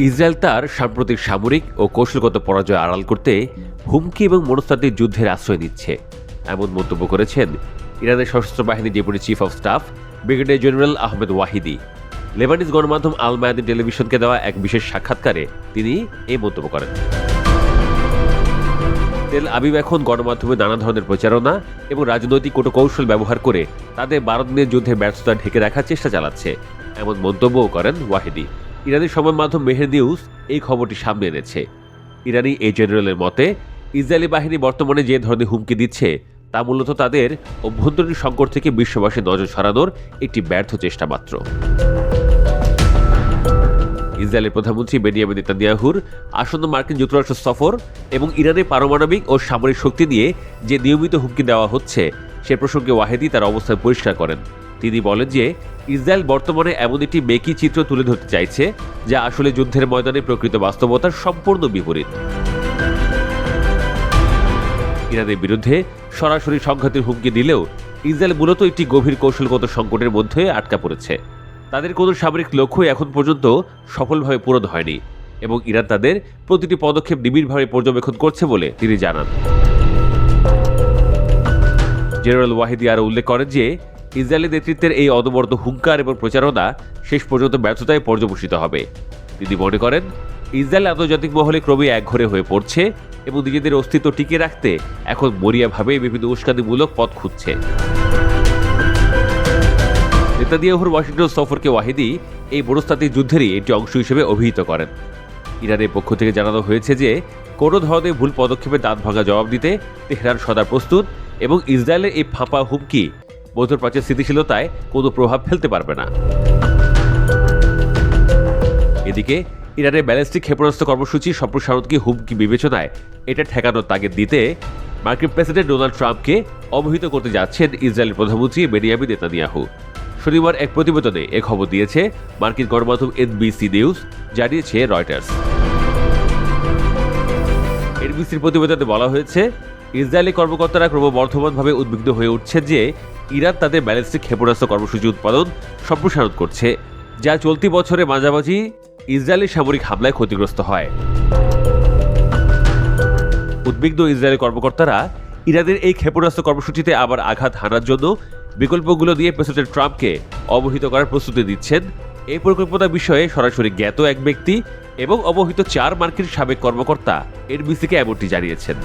Israel তার সাম্প্রতিক সামরিক ও কৌশলগত পরাজয় আড়াল করতে হুমকি এবং মনস্তাত্ত্বিক যুদ্ধের আশ্রয় নিচ্ছে, এমন মন্তব্য করেছেন ইরানের সশস্ত্র বাহিনীর deputy chief of staff brigadier general Ahmed Vahidi. Lebanese গণমাধ্যম আল মায়াদিন টেলিভিশনকে দেওয়া এক বিশেষ সাক্ষাৎকারে তিনি এই মন্তব্য করেন। তেল আবিব এখন গণমাধ্যমে নানা ধরনের প্রচারণা এবং রাজনৈতিক কৌশল ব্যবহার করে তাদের 12 দিনের যুদ্ধের ব্যর্থতা ঢেকে রাখার চেষ্টা চালাচ্ছে, এমন মন্তব্যও করেন ওয়াহিদি। ইরানি সংবাদ মাধ্যম মেহের নিউজ এই খবরটি সামনে এনেছে। ইরানি এই জেনারেলের মতে, ইসরায়েলি বাহিনী বর্তমানে যে ধরনের হুমকি দিচ্ছে তা মূলত তাদের অভ্যন্তরীণ সংকট থেকে বিশ্ববাসীর নজর সরানোর একটি ব্যর্থ চেষ্টা মাত্র। ইসরায়েলের প্রধানমন্ত্রী বেনিয়ামিন নেতানিয়াহুর আসন্ন মার্কিন যুক্তরাষ্ট্র সফর এবং ইরানের পারমাণবিক ও সামরিক শক্তি নিয়ে যে নিয়মিত হুমকি দেওয়া হচ্ছে সে প্রসঙ্গে ওয়াহিদি তার অবস্থান পরিষ্কার করেন। তিনি বলেন যে ইসরায়েল বর্তমানে এমন একটি মেকি চিত্র তুলে ধরতে চাইছে যা আসলে যুদ্ধের ময়দানে প্রকৃত বাস্তবতার সম্পূর্ণ বিপরীত। ইরানের বিরুদ্ধে সরাসরি সংঘাতের হুমকি দিলেও ইসরায়েল মূলত একটি গভীর কৌশলগত সংকটের মধ্যে আটকা পড়েছে। তাদের কোনো সামরিক লক্ষ্যই এখন পর্যন্ত সফলভাবে পূরণ হয়নি এবং ইরান তাদের প্রতিটি পদক্ষেপ নিবিড়ভাবে পর্যবেক্ষণ করছে বলে তিনি জানান। জেনারেল ওয়াহিদি আরও উল্লেখ করেন যে ইসরায়েলের নেতৃত্বের এই অনবরত হুঙ্কার এবং প্রচারণা শেষ পর্যন্ত ব্যর্থতায় পর্যবসিত হবে। তিনি মনে করেন ইসরায়েল আন্তর্জাতিক মহলে ক্রমে একঘরে হয়ে পড়ছে এবং নিজেদের অস্তিত্ব টিকিয়ে রাখতে এখন মরিয়াভাবে বিভিন্ন উস্কানিমূলক পথ খুঁজছে। নেতানিয়াহুর ওয়াশিংটন সফরকে ওয়াহিদি এই মনস্তাত্ত্বিক যুদ্ধেরই একটি অংশ হিসেবে অভিহিত করেন। ইরানের পক্ষ থেকে জানানো হয়েছে যে কোনো ধরনের ভুল পদক্ষেপে দাঁত ভাঙা জবাব দিতে তেহরান সদা প্রস্তুত এবং ইসরায়েলের এই ফাঁপা হুমকি মধ্যপ্রাচ্যের স্থিতিশীলতায় কোনো প্রভাব ফেলতে পারবে না। এদিকে ইরানের ব্যালিস্টিক ক্ষেপণাস্ত্র কর্মসূচি সম্প্রসারণকে হুমকি বিবেচনায় এটা ঠেকানোর তাগিদ দিতে মার্কিন প্রেসিডেন্ট ডোনাল্ড ট্রাম্পকে অবহিত করতে যাচ্ছেন ইসরায়েলের প্রধানমন্ত্রী বেনিয়ামিন নেতানিয়াহু। শনিবার এক প্রতিবেদনে এ খবর দিয়েছে মার্কিন গণমাধ্যম এনবিসি নিউজ, জানিয়েছে রয়টার্স। এনবিসির প্রতিবেদনে বলা হয়েছে, ইসরায়েলি কর্মকর্তারা ক্রমবর্ধমানভাবে উদ্বিগ্ন হয়ে উঠছে যে ইরান তাদের ব্যালিস্টিক ক্ষেপণাস্ত্র কর্মসূচি উৎপাদন সম্প্রসারণ করছে, যা চলতি বছরের মাঝামাঝি ইসরায়েলি সামরিক হামলায় ক্ষতিগ্রস্ত হয়। উদ্বিগ্ন ইসরায়েলি কর্মকর্তারা ইরানের এই ক্ষেপণাস্ত্র কর্মসূচিতে আবার আঘাত হানার জন্য বিকল্পগুলো দিয়ে প্রেসিডেন্ট ট্রাম্পকে অবহিত করার প্রস্তুতি দিচ্ছেন। এই পরিকল্পনা বিষয়ে সরাসরি জ্ঞাত এক ব্যক্তি এবং অবহিত 4 মার্কিন সাবেক কর্মকর্তা এনবিসিকে এমনটি জানিয়েছেন।